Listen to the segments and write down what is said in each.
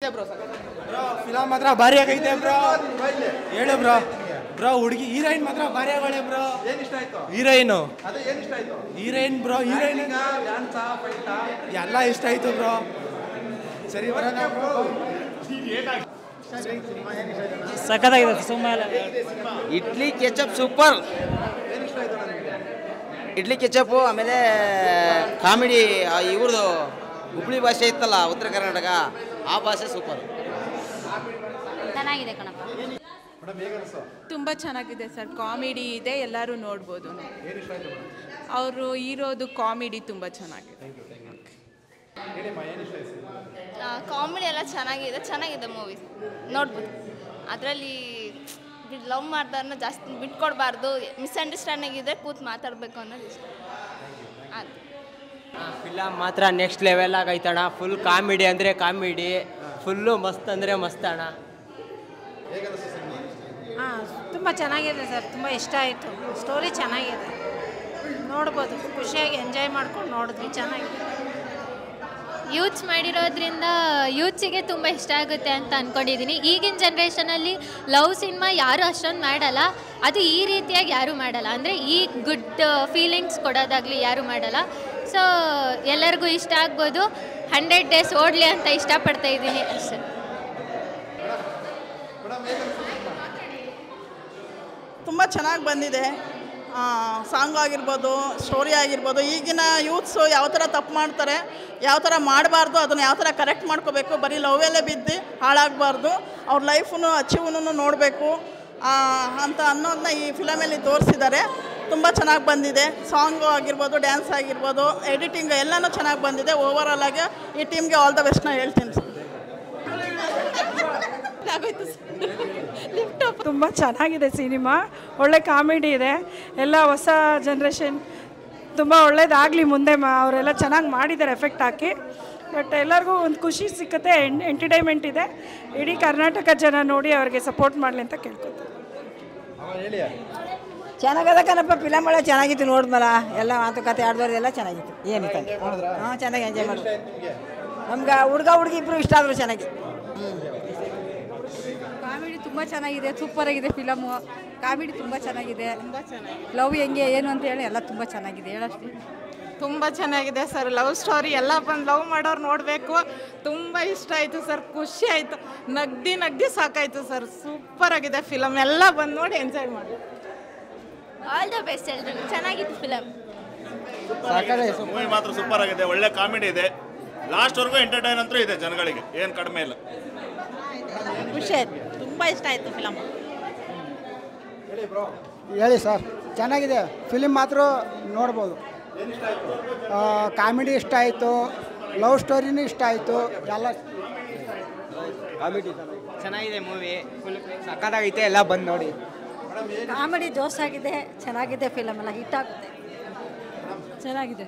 Bro film ಮಾತ್ರ ಭಾರಿ ಆಗೈತೆ ಬ್ರೋ. ಹೇಳು ಬ್ರೋ. ಬ್ರೋ ಹುಡುಗಿ ಹೀರೋಯಿನ್ ಮಾತ್ರ ಭಾರಿ ಆಗಳೆ ಬ್ರೋ. ಏನು ಇಷ್ಟ ಆಯ್ತು? ಹೀರೋಯಿನು ಅದೇ ಏನು ಇಷ್ಟ ಆಯ್ತು? Heroine bro. ಹೀರೋಯಿನ್ ಡ್ಯಾನ್ಸಾ ಫೈಟಾ ಎಲ್ಲ ಇಷ್ಟ ಆಯ್ತು ಬ್ರೋ. ಸರಿ ಬರೋಣ ಬ್ರೋ. ಸಖತ್ತಾಗಿದೆ ಸುಮ್ಮನೆ. Idli ketchup super. ಏನು ಇಷ್ಟ ಆಯ್ತು ನನಗೆ? ಇಡ್ಲಿ ಕೆಚಪ್ಪು, ಆಮೇಲೆ ಕಾಮಿಡಿ, ಇವ್ರದ್ದು ಹುಬ್ಳಿ ಭಾಷೆ ಇತ್ತಲ್ಲ ಉತ್ತರ ಕರ್ನಾಟಕ, ಆ ಭಾಷೆ ಸೂಪರ್. ಚೆನ್ನಾಗಿದೆ ಕಣಪ್ಪ. ಮೇಡಮ್ ಹೇಗೆ ಅನಿಸ್ತು? ತುಂಬ ಚೆನ್ನಾಗಿದೆ ಸರ್. ಕಾಮಿಡಿ ಇದೆ, ಎಲ್ಲರೂ ನೋಡ್ಬೋದು. ಏನು ಇಷ್ಟ ಆಯ್ತು ಮೇಡಮ್? ಅವರು ಇರೋದು ಕಾಮಿಡಿ ತುಂಬ ಚೆನ್ನಾಗಿದೆ. ಹೇಳಿಮ್ಮ ಏನು ಇಷ್ಟ ಆಯ್ತು? ಕಾಮಿಡಿ ಎಲ್ಲ ಚೆನ್ನಾಗಿದೆ ಮೂವಿ ನೋಡ್ಬೋದು. ಅದರಲ್ಲಿ ಲವ್ ಮಾಡ್ದವ್ರನ್ನ ಜಾಸ್ತಿ ಬಿಟ್ಕೊಡ್ಬಾರ್ದು, ಮಿಸ್ಅಂಡರ್ಸ್ಟ್ಯಾಂಡಿಂಗ್ ಇದ್ದರೆ ಕೂತು ಮಾತಾಡಬೇಕು ಅನ್ನೋದು ಇಷ್ಟ. ಅದು ಫಿಲಮ್ ಮಾತ್ರ ನೆಕ್ಸ್ಟ್ ಲೆವೆಲ್ ಆಗೈತಣ್ಣ. ಫುಲ್ ಕಾಮಿಡಿ ಅಂದರೆ ಕಾಮಿಡಿ, ಫುಲ್ಲು ಮಸ್ತ್ ಅಂದರೆ ಮಸ್ತ್ ಅಣ್ಣ. ಹೇಗೆ ಅನಿಸ್ತು ಸಿನಿಮಾ? ಹಾಂ, ತುಂಬ ಚೆನ್ನಾಗಿದೆ ಸರ್. ತುಂಬ ಇಷ್ಟ ಆಯಿತು. ಸ್ಟೋರಿ ಚೆನ್ನಾಗಿದೆ, ನೋಡ್ಬೋದು. ಖುಷಿಯಾಗಿ ಎಂಜಾಯ್ ಮಾಡ್ಕೊಂಡು ನೋಡಿದ್ವಿ. ಚೆನ್ನಾಗಿದೆ. ಯೂತ್ಸ್ ಮಾಡಿರೋದ್ರಿಂದ ಯೂತ್ಸಿಗೆ ತುಂಬ ಇಷ್ಟ ಆಗುತ್ತೆ ಅಂತ ಅಂದ್ಕೊಂಡಿದ್ದೀನಿ. ಈಗಿನ ಜನ್ರೇಷನಲ್ಲಿ ಲವ್ ಸಿನಿಮಾ ಯಾರು ಅಷ್ಟೊಂದು ಮಾಡಲ್ಲ. ಅದು ಈ ರೀತಿಯಾಗಿ ಯಾರೂ ಮಾಡಲ್ಲ. ಅಂದರೆ ಈ ಗುಡ್ ಫೀಲಿಂಗ್ಸ್ ಕೊಡೋದಾಗಲಿ ಯಾರೂ ಮಾಡಲ್ಲ. ಸೊ ಎಲ್ಲರಿಗೂ ಇಷ್ಟ ಆಗ್ಬೋದು. 100 ಡೇಸ್ ಓಡಲಿ ಅಂತ ಇಷ್ಟಪಡ್ತಾ ಇದ್ದೀನಿ ಅಷ್ಟೇ. ತುಂಬ ಚೆನ್ನಾಗಿ ಬಂದಿದೆ. ಸಾಂಗ್ ಆಗಿರ್ಬೋದು, ಸ್ಟೋರಿ ಆಗಿರ್ಬೋದು. ಈಗಿನ ಯೂತ್ಸು ಯಾವ ಥರ ತಪ್ಪು ಮಾಡ್ತಾರೆ, ಯಾವ ಥರ ಮಾಡಬಾರ್ದು, ಅದನ್ನು ಯಾವ ಥರ ಕರೆಕ್ಟ್ ಮಾಡ್ಕೋಬೇಕು. ಬರೀ ಲವ್ವಲ್ಲೇ ಬಿದ್ದು ಹಾಳಾಗಬಾರ್ದು. ಅವ್ರ ಲೈಫನ್ನು ಅಚೀವ್ನು ನೋಡಬೇಕು ಅಂತ ಅನ್ನೋದನ್ನ ಈ ಫಿಲಮಲ್ಲಿ ತೋರಿಸಿದ್ದಾರೆ. ತುಂಬ ಚೆನ್ನಾಗಿ ಬಂದಿದೆ. ಸಾಂಗು ಆಗಿರ್ಬೋದು, ಡ್ಯಾನ್ಸ್ ಆಗಿರ್ಬೋದು, ಎಡಿಟಿಂಗ್ ಎಲ್ಲನೂ ಚೆನ್ನಾಗಿ ಬಂದಿದೆ. ಓವರಾಲ್ ಆಗಿ ಈ ಟೀಮ್ಗೆ ಆಲ್ ದ ಬೆಸ್ಟ್ನ ಹೇಳ್ತೀನಿ ಸರ್. ತುಂಬ ಚೆನ್ನಾಗಿದೆ ಸಿನಿಮಾ. ಒಳ್ಳೆ ಕಾಮಿಡಿ ಇದೆ. ಎಲ್ಲ ಹೊಸ ಜನ್ರೇಷನ್ ತುಂಬ ಒಳ್ಳೇದಾಗಲಿ ಮುಂದೆ. ಅವರೆಲ್ಲ ಚೆನ್ನಾಗಿ ಮಾಡಿದ್ದಾರೆ ಎಫೆಕ್ಟ್ ಹಾಕಿ. ಬಟ್ ಎಲ್ಲರಿಗೂ ಒಂದು ಖುಷಿ ಸಿಕ್ಕತ್ತೆ, ಎಂಟರ್ಟೈನ್ಮೆಂಟ್ ಇದೆ. ಇಡೀ ಕರ್ನಾಟಕ ಜನ ನೋಡಿ ಅವ್ರಿಗೆ ಸಪೋರ್ಟ್ ಮಾಡಲಿ ಅಂತ ಕೇಳ್ಕೊತಾರೆ. ಹೇಳಿ. ಚೆನ್ನಾಗದ ಕಣಪ್ಪ. ಫಿಲಮ್ ಒಳ್ಳೆ ಚೆನ್ನಾಗಿತ್ತು. ನೋಡಿದ್ಮಲ್ಲ ಎಲ್ಲ ಮಾತುಕತೆ ಆಡ್ದವ್ರದೆಲ್ಲ ಚೆನ್ನಾಗಿತ್ತು. ಏನಿತ್ತು ಹಾಂ, ಚೆನ್ನಾಗಿ ಎಂಜಾಯ್ ಮಾಡಿ. ನಮ್ಗೆ ಹುಡುಗ ಹುಡುಗಿ ಇಬ್ಬರು ಇಷ್ಟ ಆದರು ಚೆನ್ನಾಗಿ. ಕಾಮಿಡಿ ತುಂಬ ಚೆನ್ನಾಗಿದೆ. ಸೂಪರ್ ಆಗಿದೆ ಫಿಲಮು. ಕಾಮಿಡಿ ತುಂಬ ಚೆನ್ನಾಗಿದೆ. ಲವ್ ಹೆಂಗೆ ಏನು ಅಂತ ಹೇಳಿ ಎಲ್ಲ ತುಂಬ ಚೆನ್ನಾಗಿದೆ. ಹೇಳಷ್ಟೇ ತುಂಬ ಚೆನ್ನಾಗಿದೆ ಸರ್. ಲವ್ ಸ್ಟೋರಿ ಎಲ್ಲ ಬಂದು ಲವ್ ಮಾಡೋರು ನೋಡಬೇಕು. ತುಂಬ ಇಷ್ಟ ಆಯಿತು ಸರ್. ಖುಷಿ ಆಯಿತು. ನಗ್ದಿ ಸಾಕಾಯಿತು ಸರ್. ಸೂಪರ್ ಆಗಿದೆ ಫಿಲಮ್. ಎಲ್ಲ ಬಂದು ನೋಡಿ ಎಂಜಾಯ್ ಮಾಡಿ. ಆಲ್ ದ ಬೆಸ್ಟ್ ಎಲ್ರಿಗೂ. ಚೆನ್ನಾಗಿತ್ತು ಫಿಲಮ್. ಮೂವಿ ಮಾತ್ರ ಸೂಪರ್ ಆಗಿದೆ. ಒಳ್ಳೆ ಕಾಮಿಡಿ ಇದೆ. ಲಾಸ್ಟ್ವರೆಗೂ ಎಂಟರ್ಟೈನ್ ಅಂತೂ ಇದೆ ಜನಗಳಿಗೆ, ಏನು ಕಡಿಮೆ ಇಲ್ಲ. ಖುಷಿ ಆಯಿತು. ತುಂಬ ಇಷ್ಟ ಆಯಿತು ಫಿಲಮ್. ಹೇಳಿ ಸರ್. ಚೆನ್ನಾಗಿದೆ ಫಿಲಿಮ್ ಮಾತ್ರ ನೋಡ್ಬೋದು. ಕಾಮಿಡಿ ಇಷ್ಟ ಆಯಿತು, ಲವ್ ಸ್ಟೋರಿನೂ ಇಷ್ಟ ಆಯಿತು. ಎಲ್ಲ ಕಾಮಿಡಿ ಚೆನ್ನಾಗಿದೆ ಮೂವಿ. ಫುಲ್ ಸಖತ್ತಾಗೈತೆ. ಎಲ್ಲ ಬಂದು ನೋಡಿ. ಕಾಮಿಡಿ ಜೋಸಾಗಿದೆ. ಚೆನ್ನಾಗಿದೆ ಫಿಲಮ್. ಎಲ್ಲ ಹಿಟ್ ಆಗುತ್ತೆ. ಚೆನ್ನಾಗಿದೆ.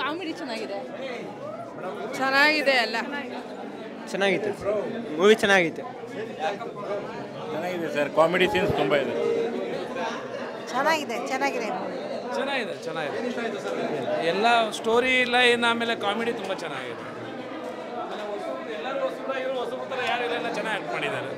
ಕಾಮಿಡಿ ಚೆನ್ನಾಗಿದೆ. ಚೆನ್ನಾಗಿದೆ. ಎಲ್ಲ ಚೆನ್ನಾಗಿತ್ತು ಮೂವಿ. ಚೆನ್ನಾಗಿತ್ತು ಸರ್. ಕಾಮಿಡಿ ಸೀನ್ಸ್ ತುಂಬ ಇದೆ. ಚೆನ್ನಾಗಿದೆ. ಎಲ್ಲ ಸ್ಟೋರಿ ಲೈನ್, ಆಮೇಲೆ ಕಾಮಿಡಿ ತುಂಬ ಚೆನ್ನಾಗಿದೆ. ಎಲ್ಲರೂ ಹೊಸಬರಾಗಿರೋ ಹೊಸಬರ ಯಾರೆಲ್ಲ ಚೆನ್ನಾಗಿ ಆ್ಯಕ್ಟ್ ಮಾಡಿದ್ದಾರೆ.